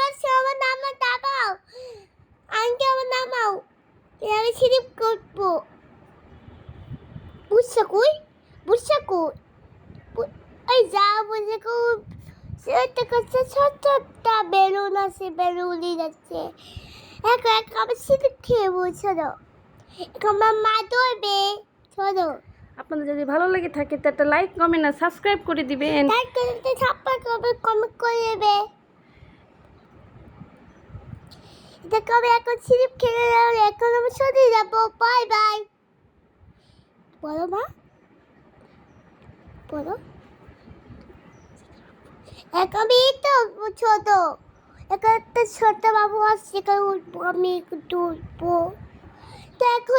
পারছি, আমার নামাও। আন্টি আমার নামাও, আমি স্লিপ করবো। বুঝছো কই? ওই যা বুঝে সেটা করছে, ছোট্টটা বেলুন আছে, বেলুন উড়ে যাচ্ছে। এখন আমি স্লিপ খেয়ে বলছো এখন আমার মা ধরবে। চলো, আপনাদের যদি ভালো লেগে থাকে তো একটা লাইক কমেন্ট আর সাবস্ক্রাইব করে দিবেন। লাইক করতে ছাপ্পা করবে, কমেন্ট করে দেবে। দেখো আমি এখন স্লিপ খেলে গেলাম, এখন আমি চলে যাবো। Bye bye. বলো মা, বলো। এখন আমি তো ছোট, এখন একটা ছোট বাবু আসছে, এখন উঠবো, আমি একটু উঠবো। দেখো